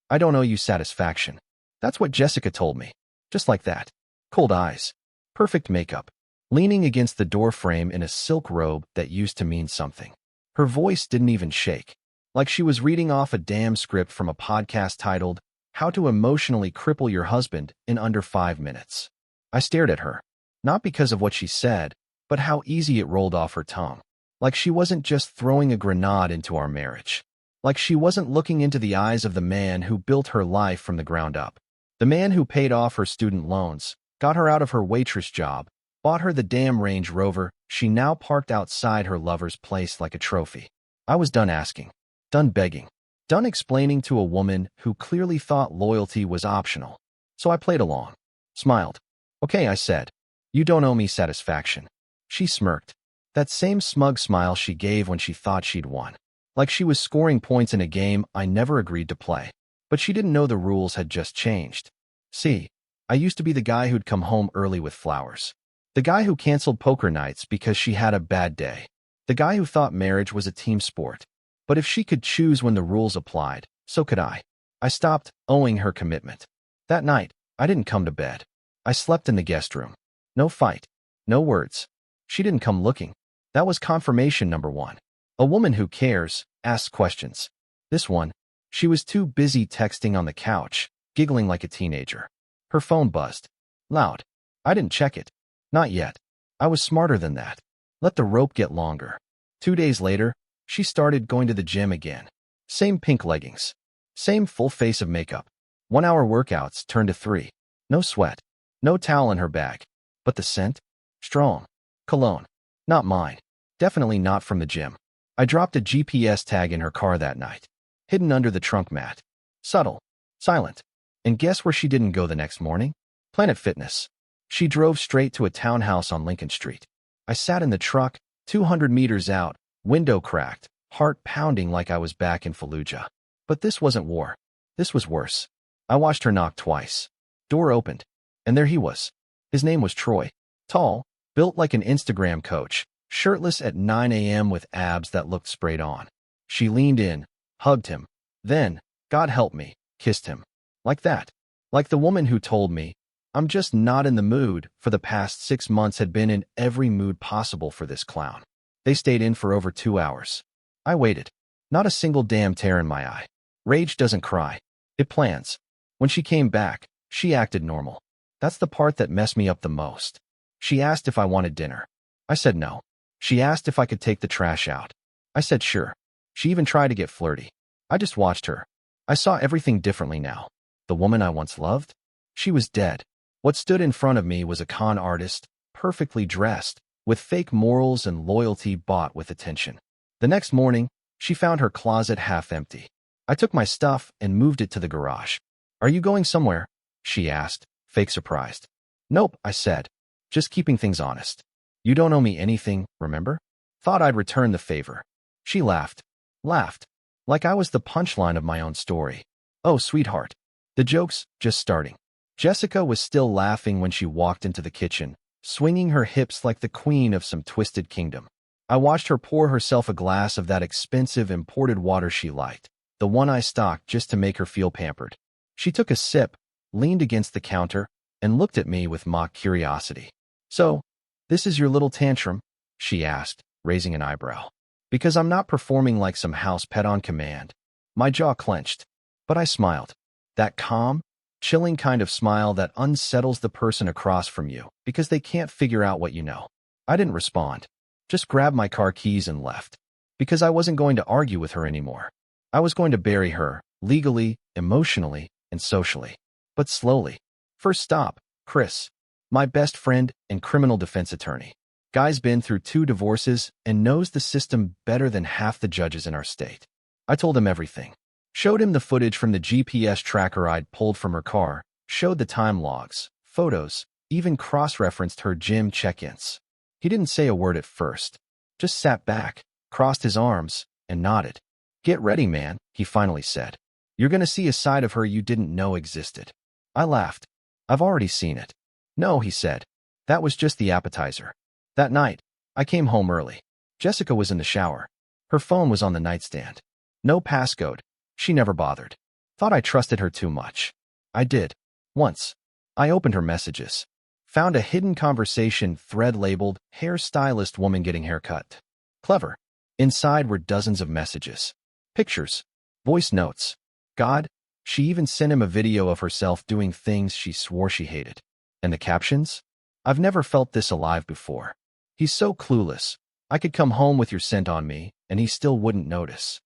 I don't owe you satisfaction. That's what Jessica told me. Just like that. Cold eyes. Perfect makeup. Leaning against the door frame in a silk robe that used to mean something. Her voice didn't even shake. Like she was reading off a damn script from a podcast titled, How to Emotionally Cripple Your Husband in Under 5 Minutes. I stared at her. Not because of what she said, but how easy it rolled off her tongue. Like she wasn't just throwing a grenade into our marriage. Like she wasn't looking into the eyes of the man who built her life from the ground up. The man who paid off her student loans, got her out of her waitress job, bought her the damn Range Rover she now parked outside her lover's place like a trophy. I was done asking. Done begging. Done explaining to a woman who clearly thought loyalty was optional. So I played along. Smiled. Okay, I said. You don't owe me satisfaction. She smirked. That same smug smile she gave when she thought she'd won. Like she was scoring points in a game I never agreed to play. But she didn't know the rules had just changed. See, I used to be the guy who'd come home early with flowers. The guy who canceled poker nights because she had a bad day. The guy who thought marriage was a team sport. But if she could choose when the rules applied, so could I. I stopped owing her commitment. That night, I didn't come to bed. I slept in the guest room. No fight. No words. She didn't come looking. That was confirmation number one. A woman who cares, asks questions. This one, she was too busy texting on the couch, giggling like a teenager. Her phone buzzed. Loud. I didn't check it. Not yet. I was smarter than that. Let the rope get longer. 2 days later, she started going to the gym again. Same pink leggings. Same full face of makeup. 1-hour workouts turned to 3. No sweat. No towel in her bag. But the scent? Strong. Cologne. Not mine. Definitely not from the gym. I dropped a GPS tag in her car that night. Hidden under the trunk mat. Subtle. Silent. And guess where she didn't go the next morning? Planet Fitness. She drove straight to a townhouse on Lincoln Street. I sat in the truck, 200 meters out, window cracked, heart pounding like I was back in Fallujah. But this wasn't war. This was worse. I watched her knock twice. Door opened. And there he was. His name was Troy. Tall, built like an Instagram coach, shirtless at 9 a.m. with abs that looked sprayed on. She leaned in, hugged him. Then, God help me, kissed him. Like that. Like the woman who told me, I'm just not in the mood for the past 6 months had been in every mood possible for this clown. They stayed in for over 2 hours. I waited. Not a single damn tear in my eye. Rage doesn't cry. It plans. When she came back, she acted normal. That's the part that messed me up the most. She asked if I wanted dinner. I said no. She asked if I could take the trash out. I said sure. She even tried to get flirty. I just watched her. I saw everything differently now. The woman I once loved? She was dead. What stood in front of me was a con artist, perfectly dressed, with fake morals and loyalty bought with attention. The next morning, she found her closet half empty. I took my stuff and moved it to the garage. Are you going somewhere? She asked, fake surprised. Nope, I said. Just keeping things honest. You don't owe me anything, remember? Thought I'd return the favor. She laughed. Laughed. Like I was the punchline of my own story. Oh, sweetheart. The joke's just starting. Jessica was still laughing when she walked into the kitchen, swinging her hips like the queen of some twisted kingdom. I watched her pour herself a glass of that expensive imported water she liked, the one I stocked just to make her feel pampered. She took a sip, leaned against the counter, and looked at me with mock curiosity. So, this is your little tantrum? She asked, raising an eyebrow. Because I'm not performing like some house pet on command. My jaw clenched, but I smiled. That calm, chilling kind of smile that unsettles the person across from you because they can't figure out what you know. I didn't respond. Just grabbed my car keys and left. Because I wasn't going to argue with her anymore. I was going to bury her, legally, emotionally, and socially. But slowly. First stop, Chris. My best friend and criminal defense attorney. Guy's been through 2 divorces and knows the system better than half the judges in our state. I told him everything. Showed him the footage from the GPS tracker I'd pulled from her car, showed the time logs, photos, even cross-referenced her gym check-ins. He didn't say a word at first. Just sat back, crossed his arms, and nodded. Get ready, man, he finally said. You're gonna see a side of her you didn't know existed. I laughed. I've already seen it. No, he said. That was just the appetizer. That night, I came home early. Jessica was in the shower. Her phone was on the nightstand. No passcode. She never bothered. Thought I trusted her too much. I did. Once. I opened her messages. Found a hidden conversation thread labeled hairstylist woman getting haircut. Clever. Inside were dozens of messages. Pictures. Voice notes. God, she even sent him a video of herself doing things she swore she hated. And the captions? I've never felt this alive before. He's so clueless. I could come home with your scent on me, and he still wouldn't notice.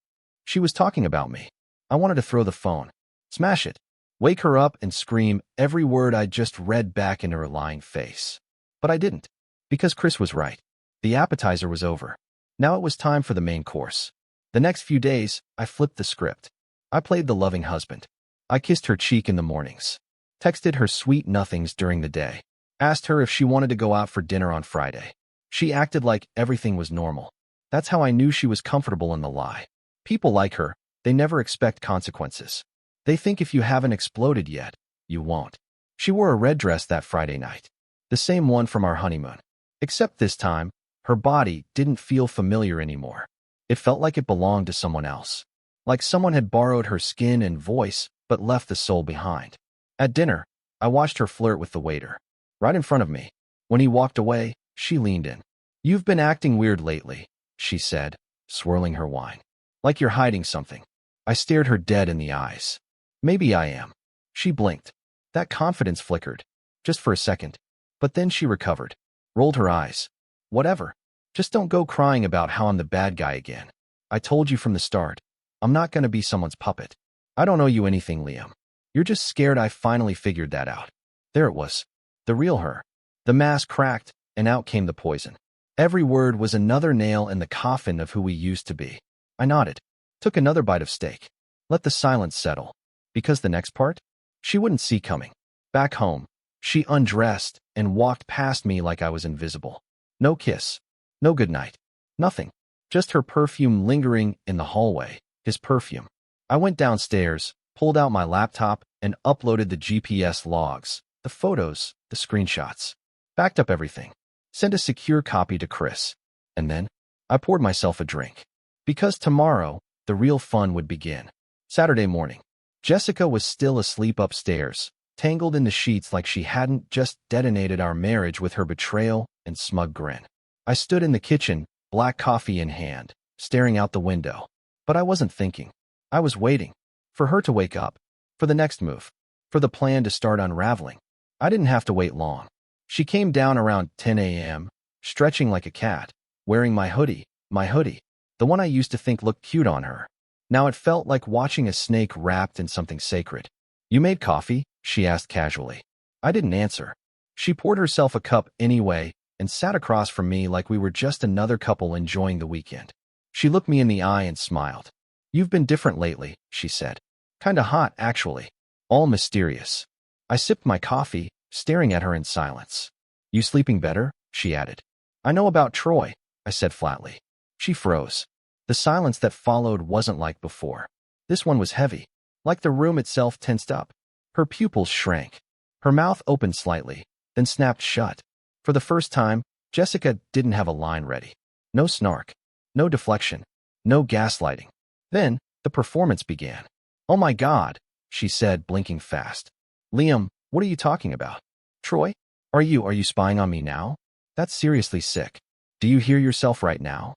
She was talking about me. I wanted to throw the phone. Smash it. Wake her up and scream every word I just read back into her lying face. But I didn't. Because Chris was right. The appetizer was over. Now it was time for the main course. The next few days, I flipped the script. I played the loving husband. I kissed her cheek in the mornings. Texted her sweet nothings during the day. Asked her if she wanted to go out for dinner on Friday. She acted like everything was normal. That's how I knew she was comfortable in the lie. People like her, they never expect consequences. They think if you haven't exploded yet, you won't. She wore a red dress that Friday night. The same one from our honeymoon. Except this time, her body didn't feel familiar anymore. It felt like it belonged to someone else. Like someone had borrowed her skin and voice, but left the soul behind. At dinner, I watched her flirt with the waiter. Right in front of me. When he walked away, she leaned in. You've been acting weird lately, she said, swirling her wine. Like you're hiding something. I stared her dead in the eyes. Maybe I am. She blinked. That confidence flickered. Just for a second. But then she recovered. Rolled her eyes. Whatever. Just don't go crying about how I'm the bad guy again. I told you from the start. I'm not going to be someone's puppet. I don't owe you anything, Liam. You're just scared I finally figured that out. There it was. The real her. The mask cracked, and out came the poison. Every word was another nail in the coffin of who we used to be. I nodded. Took another bite of steak. Let the silence settle. Because the next part? She wouldn't see coming. Back home, she undressed and walked past me like I was invisible. No kiss. No goodnight. Nothing. Just her perfume lingering in the hallway. His perfume. I went downstairs, pulled out my laptop, and uploaded the GPS logs, the photos, the screenshots. Backed up everything. Sent a secure copy to Chris. And then, I poured myself a drink. Because tomorrow, the real fun would begin. Saturday morning. Jessica was still asleep upstairs, tangled in the sheets like she hadn't just detonated our marriage with her betrayal and smug grin. I stood in the kitchen, black coffee in hand, staring out the window. But I wasn't thinking. I was waiting. For her to wake up. For the next move. For the plan to start unraveling. I didn't have to wait long. She came down around 10 a.m., stretching like a cat, wearing my hoodie, the one I used to think looked cute on her. Now it felt like watching a snake wrapped in something sacred. You made coffee? She asked casually. I didn't answer. She poured herself a cup anyway and sat across from me like we were just another couple enjoying the weekend. She looked me in the eye and smiled. You've been different lately, she said. Kinda hot, actually. All mysterious. I sipped my coffee, staring at her in silence. You sleeping better? She added. I know about Troy, I said flatly. She froze. The silence that followed wasn't like before. This one was heavy, like the room itself tensed up. Her pupils shrank. Her mouth opened slightly, then snapped shut. For the first time, Jessica didn't have a line ready. No snark. No deflection. No gaslighting. Then, the performance began. Oh my God, she said, blinking fast. Liam, what are you talking about? Troy? Are you spying on me now? That's seriously sick. Do you hear yourself right now?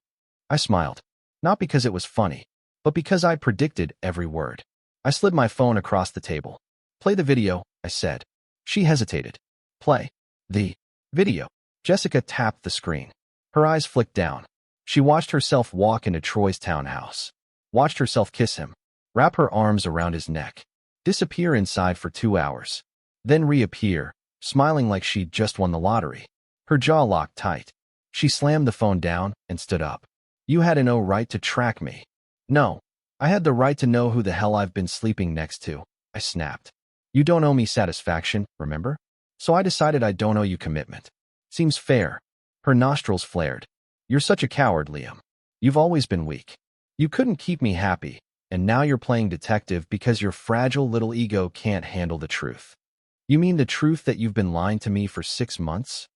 I smiled. Not because it was funny, but because I'd predicted every word. I slid my phone across the table. Play the video, I said. She hesitated. Play. The video. Jessica tapped the screen. Her eyes flicked down. She watched herself walk into Troy's townhouse. Watched herself kiss him. Wrap her arms around his neck. Disappear inside for 2 hours. Then reappear, smiling like she'd just won the lottery. Her jaw locked tight. She slammed the phone down and stood up. You had no right to track me. No, I had the right to know who the hell I've been sleeping next to, I snapped. You don't owe me satisfaction, remember? So I decided I don't owe you commitment. Seems fair. Her nostrils flared. You're such a coward, Liam. You've always been weak. You couldn't keep me happy, and now you're playing detective because your fragile little ego can't handle the truth. You mean the truth that you've been lying to me for 6 months?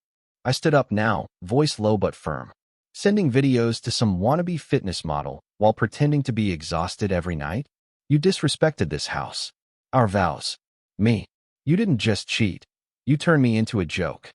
I stood up now, voice low but firm. Sending videos to some wannabe fitness model while pretending to be exhausted every night? You disrespected this house. Our vows. Me. You didn't just cheat. You turned me into a joke.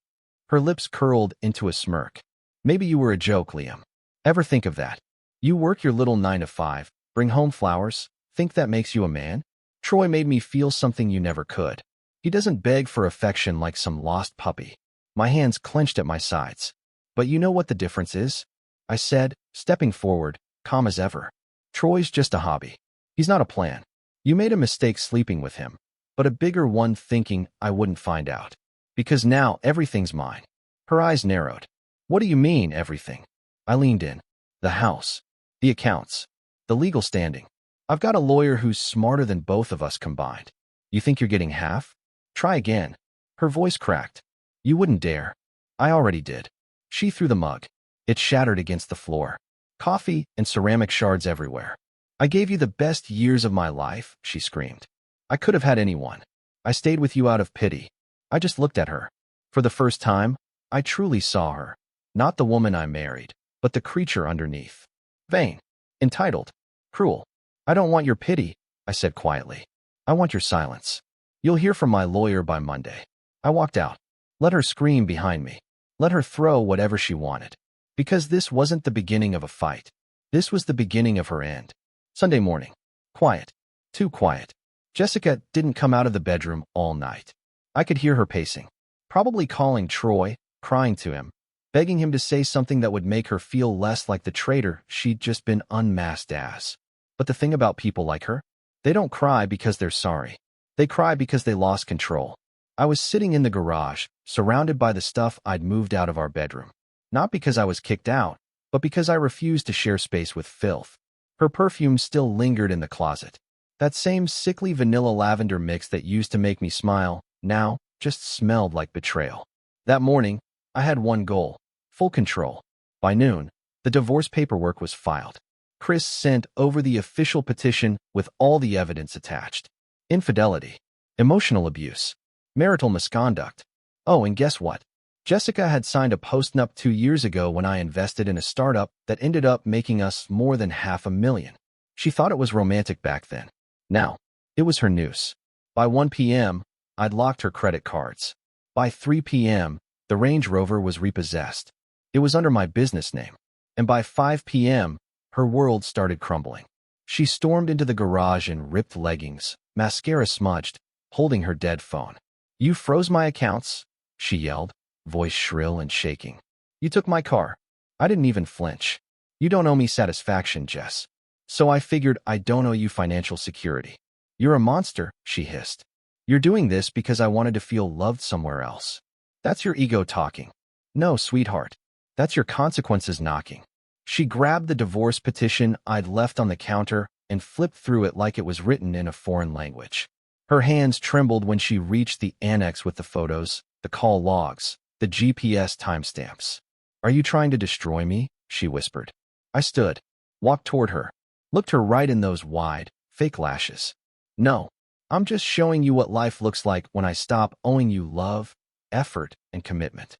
Her lips curled into a smirk. Maybe you were a joke, Liam. Ever think of that? You work your little 9 to 5, bring home flowers, think that makes you a man? Troy made me feel something you never could. He doesn't beg for affection like some lost puppy. My hands clenched at my sides. But you know what the difference is? I said, stepping forward, calm as ever. Troy's just a hobby. He's not a plan. You made a mistake sleeping with him, but a bigger one thinking I wouldn't find out. Because now everything's mine. Her eyes narrowed. What do you mean, everything? I leaned in. The house. The accounts. The legal standing. I've got a lawyer who's smarter than both of us combined. You think you're getting half? Try again. Her voice cracked. You wouldn't dare. I already did. She threw the mug. It shattered against the floor. Coffee and ceramic shards everywhere. I gave you the best years of my life, she screamed. I could have had anyone. I stayed with you out of pity. I just looked at her. For the first time, I truly saw her. Not the woman I married, but the creature underneath. Vain. Entitled. Cruel. I don't want your pity, I said quietly. I want your silence. You'll hear from my lawyer by Monday. I walked out. Let her scream behind me. Let her throw whatever she wanted. Because this wasn't the beginning of a fight. This was the beginning of her end. Sunday morning. Quiet. Too quiet. Jessica didn't come out of the bedroom all night. I could hear her pacing. Probably calling Troy, crying to him, begging him to say something that would make her feel less like the traitor she'd just been unmasked as. But the thing about people like her, they don't cry because they're sorry. They cry because they lost control. I was sitting in the garage, surrounded by the stuff I'd moved out of our bedroom. Not because I was kicked out, but because I refused to share space with filth. Her perfume still lingered in the closet. That same sickly vanilla lavender mix that used to make me smile, now just smelled like betrayal. That morning, I had one goal: full control. By noon, the divorce paperwork was filed. Chris sent over the official petition with all the evidence attached. Infidelity, emotional abuse, marital misconduct. Oh, and guess what? Jessica had signed a postnup 2 years ago when I invested in a startup that ended up making us more than $500,000. She thought it was romantic back then. Now, it was her noose. By 1 p.m., I'd locked her credit cards. By 3 p.m., the Range Rover was repossessed. It was under my business name. And by 5 p.m., her world started crumbling. She stormed into the garage in ripped leggings, mascara smudged, holding her dead phone. You froze my accounts, she yelled, voice shrill and shaking. You took my car. I didn't even flinch. You don't owe me satisfaction, Jess. So I figured I don't owe you financial security. You're a monster, she hissed. You're doing this because I wanted to feel loved somewhere else. That's your ego talking. No, sweetheart. That's your consequences knocking. She grabbed the divorce petition I'd left on the counter and flipped through it like it was written in a foreign language. Her hands trembled when she reached the annex with the photos, the call logs, the GPS timestamps. Are you trying to destroy me? She whispered. I stood, walked toward her, looked her right in those wide, fake lashes. No, I'm just showing you what life looks like when I stop owing you love, effort, and commitment.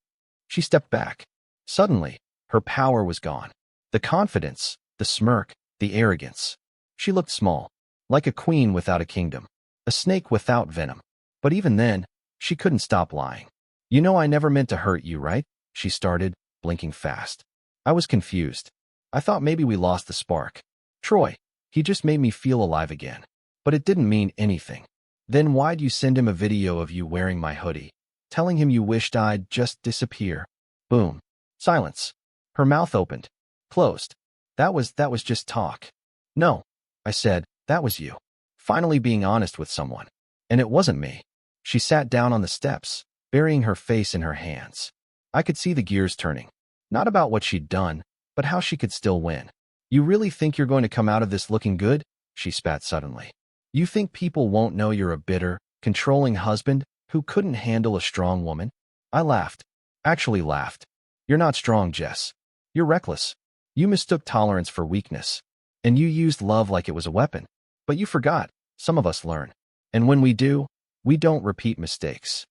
She stepped back. Suddenly, her power was gone. The confidence, the smirk, the arrogance. She looked small, like a queen without a kingdom, a snake without venom. But even then, she couldn't stop lying. You know I never meant to hurt you, right? She started, blinking fast. I was confused. I thought maybe we lost the spark. Troy, he just made me feel alive again. But it didn't mean anything. Then why'd you send him a video of you wearing my hoodie, telling him you wished I'd just disappear? Boom. Silence. Her mouth opened, closed. That was just talk. No, I said, that was you. Finally being honest with someone. And it wasn't me. She sat down on the steps, burying her face in her hands. I could see the gears turning. Not about what she'd done, but how she could still win. You really think you're going to come out of this looking good? She spat suddenly. You think people won't know you're a bitter, controlling husband who couldn't handle a strong woman? I laughed. Actually laughed. You're not strong, Jess. You're reckless. You mistook tolerance for weakness. And you used love like it was a weapon. But you forgot. Some of us learn. And when we do, we don't repeat mistakes.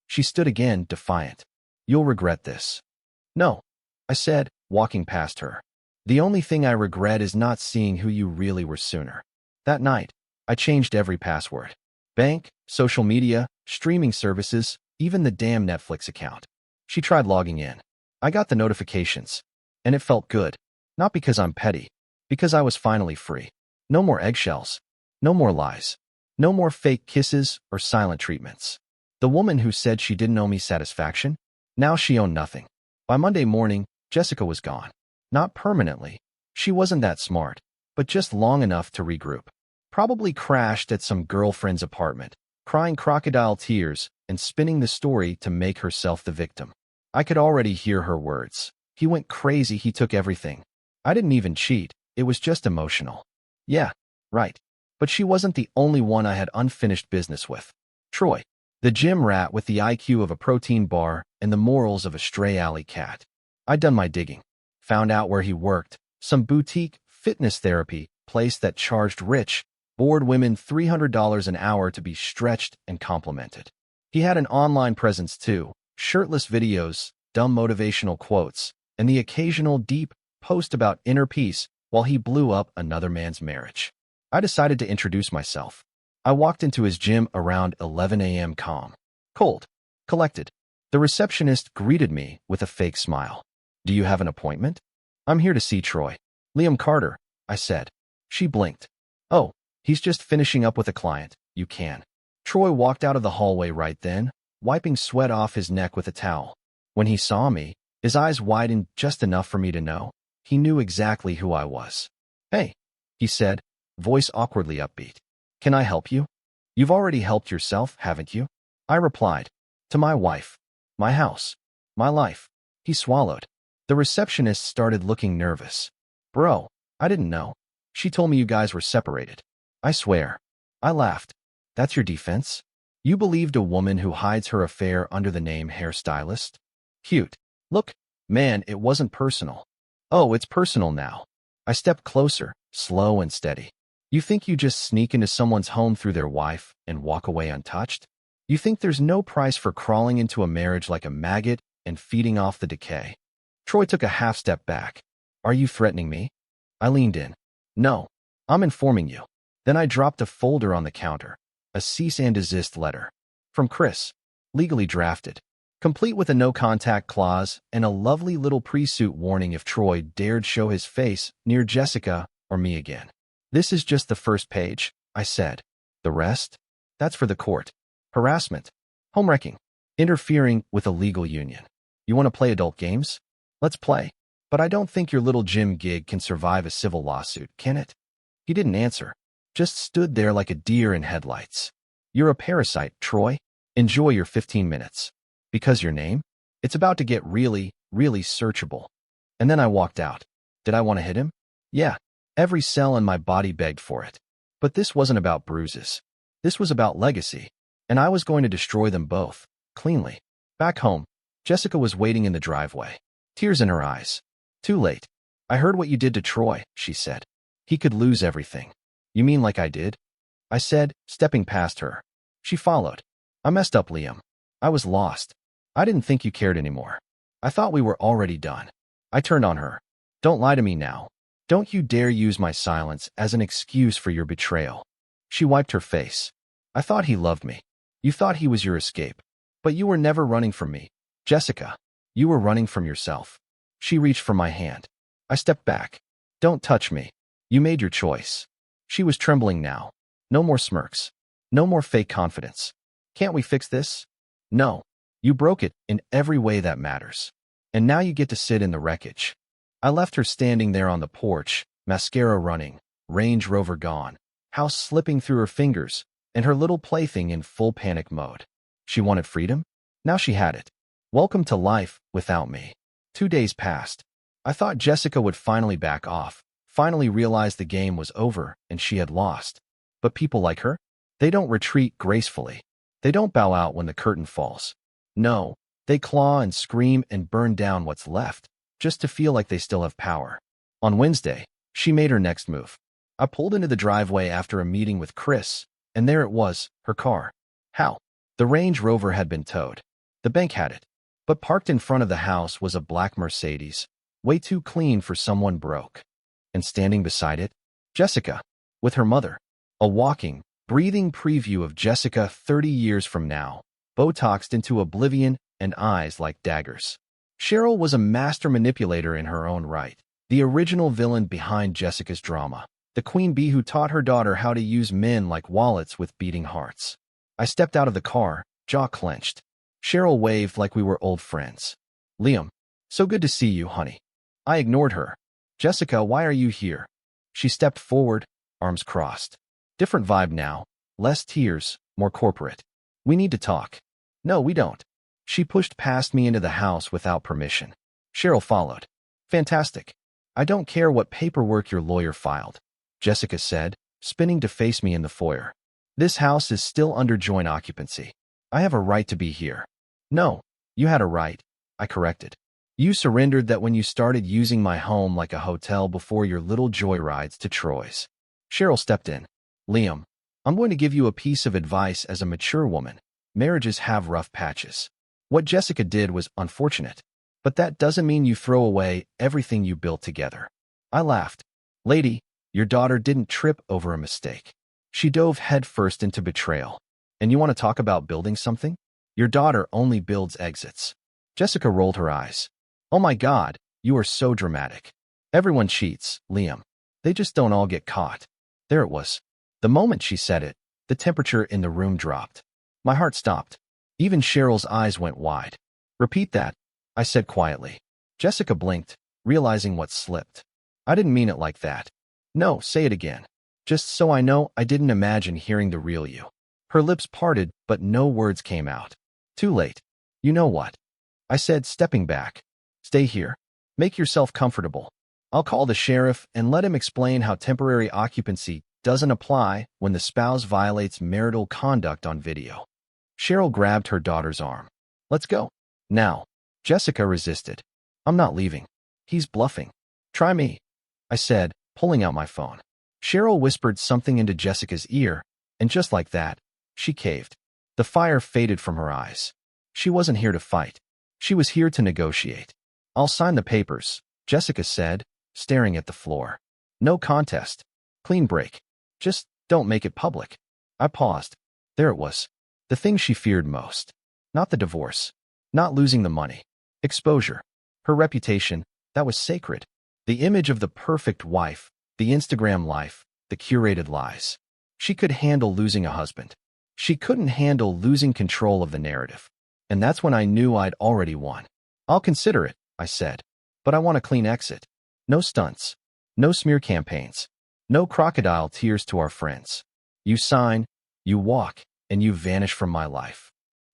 She stood again, defiant. You'll regret this. No, I said, walking past her. The only thing I regret is not seeing who you really were sooner. That night, I changed every password. Bank, social media, streaming services, even the damn Netflix account. She tried logging in. I got the notifications. And it felt good. Not because I'm petty. Because I was finally free. No more eggshells. No more lies. No more fake kisses or silent treatments. The woman who said she didn't owe me satisfaction, now she owned nothing. By Monday morning, Jessica was gone. Not permanently. She wasn't that smart, but just long enough to regroup. Probably crashed at some girlfriend's apartment, crying crocodile tears and spinning the story to make herself the victim. I could already hear her words. He went crazy, he took everything. I didn't even cheat, it was just emotional. Yeah, right. But she wasn't the only one I had unfinished business with. Troy, the gym rat with the IQ of a protein bar and the morals of a stray alley cat. I'd done my digging. Found out where he worked, some boutique fitness therapy place that charged rich, bored women $300 an hour to be stretched and complimented. He had an online presence too, shirtless videos, dumb motivational quotes, and the occasional deep post about inner peace while he blew up another man's marriage. I decided to introduce myself. I walked into his gym around 11 a.m. calm, cold, collected. The receptionist greeted me with a fake smile. Do you have an appointment? I'm here to see Troy. Liam Carter, I said. She blinked. Oh, he's just finishing up with a client. You can. Troy walked out of the hallway right then, wiping sweat off his neck with a towel. When he saw me, his eyes widened just enough for me to know. He knew exactly who I was. Hey, he said, voice awkwardly upbeat. Can I help you? You've already helped yourself, haven't you? I replied. To my wife. My house. My life. He swallowed. The receptionist started looking nervous. Bro, I didn't know. She told me you guys were separated. I swear. I laughed. That's your defense? You believed a woman who hides her affair under the name hairstylist? Cute. Look, man, it wasn't personal. Oh, it's personal now. I stepped closer, slow and steady. You think you just sneak into someone's home through their wife and walk away untouched? You think there's no price for crawling into a marriage like a maggot and feeding off the decay? Troy took a half step back. Are you threatening me? I leaned in. No, I'm informing you. Then I dropped a folder on the counter, a cease and desist letter. From Chris, legally drafted, complete with a no-contact clause and a lovely little pre-suit warning if Troy dared show his face near Jessica or me again. This is just the first page, I said. The rest? That's for the court. Harassment. Homewrecking. Interfering with a legal union. You want to play adult games? Let's play. But I don't think your little gym gig can survive a civil lawsuit, can it? He didn't answer. Just stood there like a deer in headlights. You're a parasite, Troy. Enjoy your 15 minutes. Because your name? It's about to get really, really searchable. And then I walked out. Did I want to hit him? Yeah. Every cell in my body begged for it. But this wasn't about bruises. This was about legacy. And I was going to destroy them both, cleanly. Back home, Jessica was waiting in the driveway. Tears in her eyes. Too late. I heard what you did to Troy, she said. He could lose everything. You mean like I did? I said, stepping past her. She followed. I messed up, Liam. I was lost. I didn't think you cared anymore. I thought we were already done. I turned on her. Don't lie to me now. Don't you dare use my silence as an excuse for your betrayal. She wiped her face. I thought he loved me. You thought he was your escape. But you were never running from me. Jessica, you were running from yourself. She reached for my hand. I stepped back. Don't touch me. You made your choice. She was trembling now. No more smirks. No more fake confidence. Can't we fix this? No. You broke it in every way that matters. And now you get to sit in the wreckage. I left her standing there on the porch, mascara running, Range Rover gone, house slipping through her fingers, and her little plaything in full panic mode. She wanted freedom? Now she had it. Welcome to life without me. 2 days passed. I thought Jessica would finally back off, finally realize the game was over and she had lost. But people like her? They don't retreat gracefully. They don't bow out when the curtain falls. No, they claw and scream and burn down what's left, just to feel like they still have power. On Wednesday, she made her next move. I pulled into the driveway after a meeting with Chris, and there it was, her car. How? The Range Rover had been towed. The bank had it. But parked in front of the house was a black Mercedes, way too clean for someone broke. And standing beside it, Jessica, with her mother. A walking, breathing preview of Jessica 30 years from now, Botoxed into oblivion and eyes like daggers. Cheryl was a master manipulator in her own right, the original villain behind Jessica's drama, the queen bee who taught her daughter how to use men like wallets with beating hearts. I stepped out of the car, jaw clenched. Cheryl waved like we were old friends. Liam, so good to see you, honey. I ignored her. Jessica, why are you here? She stepped forward, arms crossed. Different vibe now. Less tears, more corporate. We need to talk. No, we don't. She pushed past me into the house without permission. Cheryl followed. Fantastic. I don't care what paperwork your lawyer filed, Jessica said, spinning to face me in the foyer. This house is still under joint occupancy. I have a right to be here. No, you had a right, I corrected. You surrendered that when you started using my home like a hotel before your little joyrides to Troy's. Cheryl stepped in. Liam, I'm going to give you a piece of advice as a mature woman. Marriages have rough patches. What Jessica did was unfortunate, but that doesn't mean you throw away everything you built together. I laughed. Lady, your daughter didn't trip over a mistake. She dove headfirst into betrayal. And you want to talk about building something? Your daughter only builds exits. Jessica rolled her eyes. Oh my God, you are so dramatic. Everyone cheats, Liam. They just don't all get caught. There it was. The moment she said it, the temperature in the room dropped. My heart stopped. Even Cheryl's eyes went wide. Repeat that, I said quietly. Jessica blinked, realizing what slipped. I didn't mean it like that. No, say it again. Just so I know I didn't imagine hearing the real you. Her lips parted, but no words came out. Too late. You know what? I said, stepping back. Stay here. Make yourself comfortable. I'll call the sheriff and let him explain how temporary occupancy doesn't apply when the spouse violates marital conduct on video. Cheryl grabbed her daughter's arm. Let's go. Now. Jessica resisted. I'm not leaving. He's bluffing. Try me, I said, pulling out my phone. Cheryl whispered something into Jessica's ear, and just like that, she caved. The fire faded from her eyes. She wasn't here to fight. She was here to negotiate. I'll sign the papers, Jessica said, staring at the floor. No contest. Clean break. Just don't make it public. I paused. There it was. The thing she feared most. Not the divorce. Not losing the money. Exposure. Her reputation, that was sacred. The image of the perfect wife, the Instagram life, the curated lies. She could handle losing a husband. She couldn't handle losing control of the narrative. And that's when I knew I'd already won. I'll consider it, I said. But I want a clean exit. No stunts. No smear campaigns. No crocodile tears to our friends. You sign, you walk, and you vanish from my life.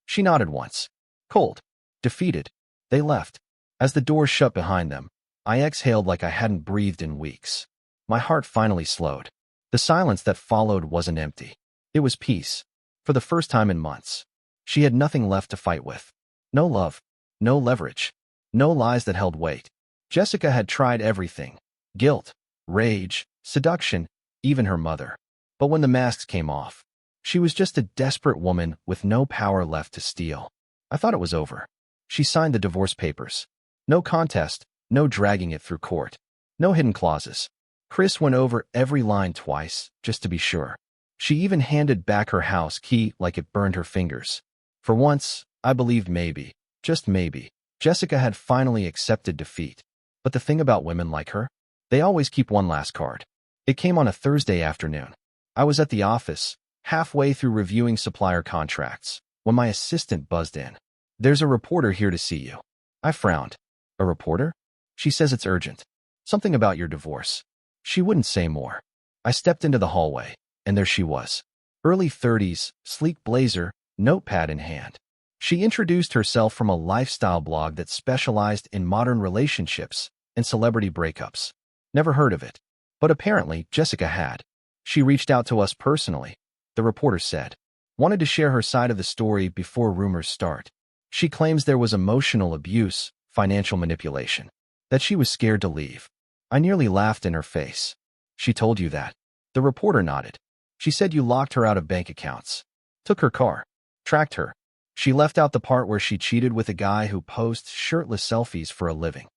She nodded once. Cold. Defeated. They left. As the door shut behind them, I exhaled like I hadn't breathed in weeks. My heart finally slowed. The silence that followed wasn't empty. It was peace. For the first time in months. She had nothing left to fight with. No love. No leverage. No lies that held weight. Jessica had tried everything. Guilt, rage, seduction, even her mother. But when the masks came off, she was just a desperate woman with no power left to steal. I thought it was over. She signed the divorce papers. No contest, no dragging it through court. No hidden clauses. Chris went over every line twice, just to be sure. She even handed back her house key like it burned her fingers. For once, I believed maybe, just maybe, Jessica had finally accepted defeat. But the thing about women like her, they always keep one last card. It came on a Thursday afternoon. I was at the office, halfway through reviewing supplier contracts, when my assistant buzzed in. There's a reporter here to see you. I frowned. A reporter? She says it's urgent. Something about your divorce. She wouldn't say more. I stepped into the hallway, and there she was. Early 30s, sleek blazer, notepad in hand. She introduced herself from a lifestyle blog that specialized in modern relationships and celebrity breakups. Never heard of it. But apparently, Jessica had. She reached out to us personally, the reporter said. Wanted to share her side of the story before rumors start. She claims there was emotional abuse, financial manipulation, that she was scared to leave. I nearly laughed in her face. She told you that. The reporter nodded. She said you locked her out of bank accounts. Took her car. Tracked her. She left out the part where she cheated with a guy who posts shirtless selfies for a living.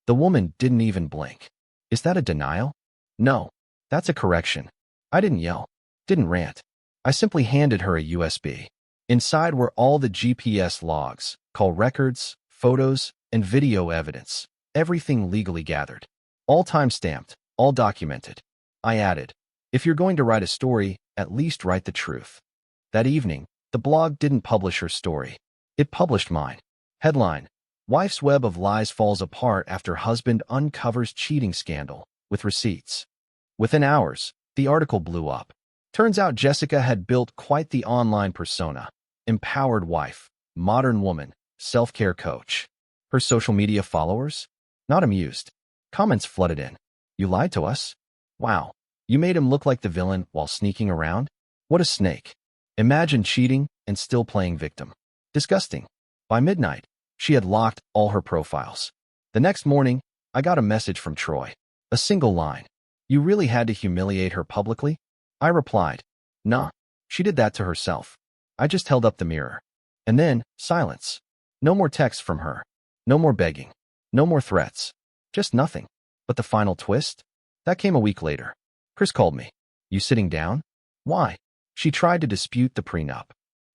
The woman didn't even blink. Is that a denial? No. That's a correction. I didn't yell. Didn't rant. I simply handed her a USB. Inside were all the GPS logs, call records, photos, and video evidence. Everything legally gathered. All time-stamped, all documented. I added, if you're going to write a story, at least write the truth. That evening, the blog didn't publish her story. It published mine. Headline: Wife's web of lies falls apart after husband uncovers cheating scandal, with receipts. Within hours, the article blew up. Turns out Jessica had built quite the online persona. Empowered wife, modern woman, self-care coach. Her social media followers? Not amused. Comments flooded in. You lied to us? Wow. You made him look like the villain while sneaking around? What a snake. Imagine cheating and still playing victim. Disgusting. By midnight, she had locked all her profiles. The next morning, I got a message from Troy. A single line. You really had to humiliate her publicly? I replied, nah, she did that to herself. I just held up the mirror. And then, silence. No more texts from her. No more begging. No more threats. Just nothing. But the final twist? That came a week later. Chris called me. You sitting down? Why? She tried to dispute the prenup.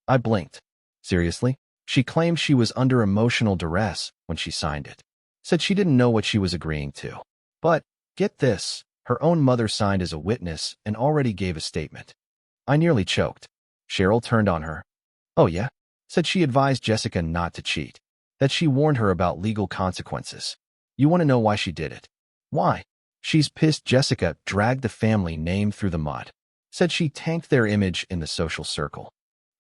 I blinked. Seriously? She claimed she was under emotional duress when she signed it. Said she didn't know what she was agreeing to. But, get this, her own mother signed as a witness and already gave a statement. I nearly choked. Cheryl turned on her. Oh yeah? Said she advised Jessica not to cheat. That she warned her about legal consequences. You want to know why she did it? Why? She's pissed Jessica dragged the family name through the mud. Said she tanked their image in the social circle.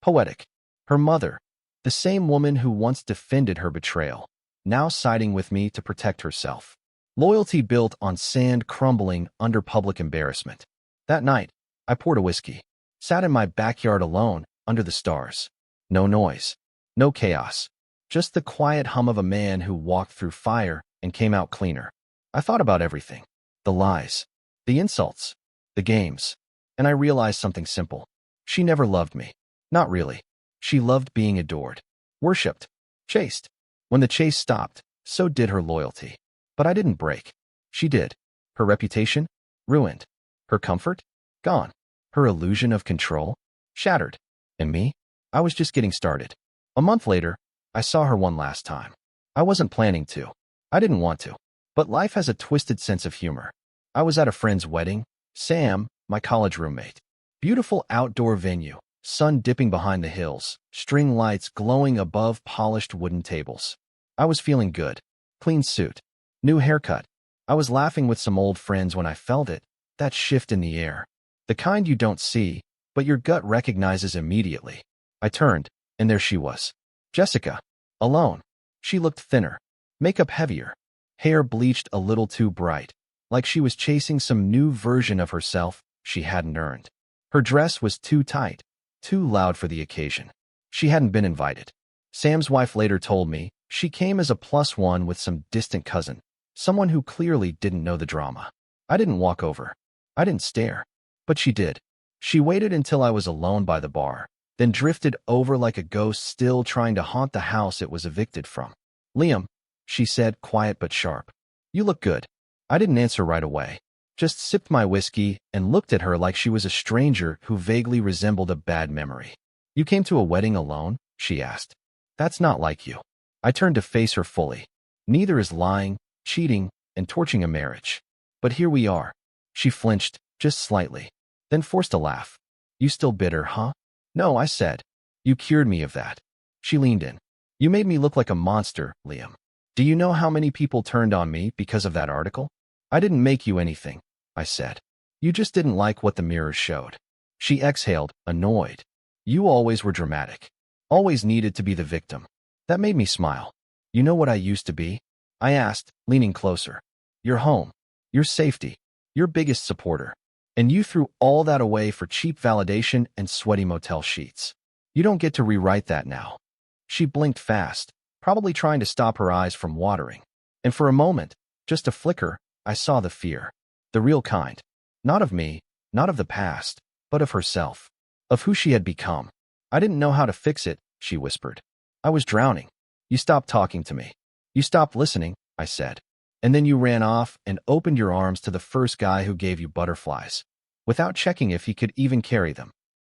Poetic. Her mother, the same woman who once defended her betrayal, now siding with me to protect herself. Loyalty built on sand crumbling under public embarrassment. That night, I poured a whiskey. Sat in my backyard alone, under the stars. No noise. No chaos. Just the quiet hum of a man who walked through fire and came out cleaner. I thought about everything. The lies. The insults. The games. And I realized something simple. She never loved me. Not really. She loved being adored. Worshipped. Chased. When the chase stopped, so did her loyalty. But I didn't break. She did. Her reputation? Ruined. Her comfort? Gone. Her illusion of control? Shattered. And me? I was just getting started. A month later, I saw her one last time. I wasn't planning to. I didn't want to. But life has a twisted sense of humor. I was at a friend's wedding. Sam, my college roommate. Beautiful outdoor venue. Sun dipping behind the hills. String lights glowing above polished wooden tables. I was feeling good. Clean suit. New haircut. I was laughing with some old friends when I felt it. That shift in the air. The kind you don't see, but your gut recognizes immediately. I turned, and there she was. Jessica. Alone. She looked thinner. Makeup heavier. Hair bleached a little too bright. Like she was chasing some new version of herself she hadn't earned. Her dress was too tight. Too loud for the occasion. She hadn't been invited. Sam's wife later told me she came as a +1 with some distant cousin. Someone who clearly didn't know the drama. I didn't walk over. I didn't stare. But she did. She waited until I was alone by the bar, then drifted over like a ghost still trying to haunt the house it was evicted from. Liam, she said, quiet but sharp. You look good. I didn't answer right away. Just sipped my whiskey and looked at her like she was a stranger who vaguely resembled a bad memory. You came to a wedding alone? She asked. That's not like you. I turned to face her fully. Neither is lying, cheating, and torching a marriage. But here we are. She flinched, just slightly, then forced a laugh. You still bitter, huh? No, I said. You cured me of that. She leaned in. You made me look like a monster, Liam. Do you know how many people turned on me because of that article? I didn't make you anything, I said. You just didn't like what the mirrors showed. She exhaled, annoyed. You always were dramatic. Always needed to be the victim. That made me smile. You know what I used to be? I asked, leaning closer. Your home. Your safety. Your biggest supporter. And you threw all that away for cheap validation and sweaty motel sheets. You don't get to rewrite that now. She blinked fast, probably trying to stop her eyes from watering. And for a moment, just a flicker, I saw the fear. The real kind. Not of me, not of the past, but of herself. Of who she had become. I didn't know how to fix it, she whispered. I was drowning. You stopped talking to me. You stopped listening, I said. And then you ran off and opened your arms to the first guy who gave you butterflies. without checking if he could even carry them.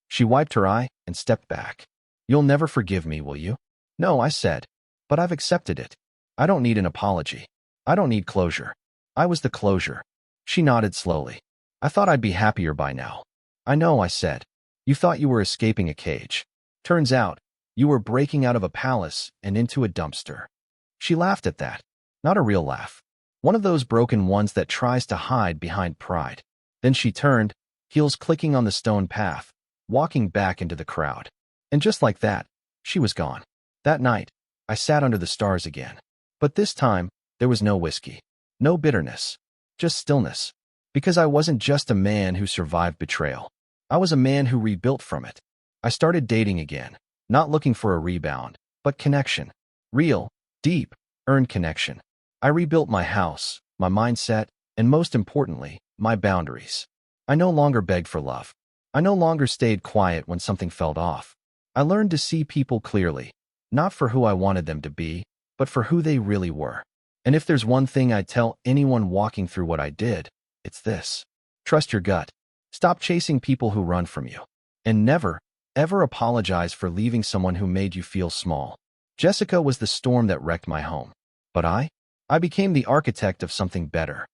She wiped her eye and stepped back. You'll never forgive me, will you? No, I said. But I've accepted it. I don't need an apology. I don't need closure. I was the closure. She nodded slowly. I thought I'd be happier by now. I know, I said. You thought you were escaping a cage. Turns out, you were breaking out of a palace and into a dumpster. She laughed at that. Not a real laugh. One of those broken ones that tries to hide behind pride. Then she turned, heels clicking on the stone path, walking back into the crowd. And just like that, she was gone. That night, I sat under the stars again. But this time, there was no whiskey. No bitterness. Just stillness. Because I wasn't just a man who survived betrayal. I was a man who rebuilt from it. I started dating again, not looking for a rebound, but connection. Real, deep, earned connection. I rebuilt my house, my mindset, and most importantly, my boundaries. I no longer begged for love. I no longer stayed quiet when something felt off. I learned to see people clearly, not for who I wanted them to be, but for who they really were. And if there's one thing I'd tell anyone walking through what I did, it's this. Trust your gut. Stop chasing people who run from you. And never, ever apologize for leaving someone who made you feel small. Jessica was the storm that wrecked my home. But I became the architect of something better.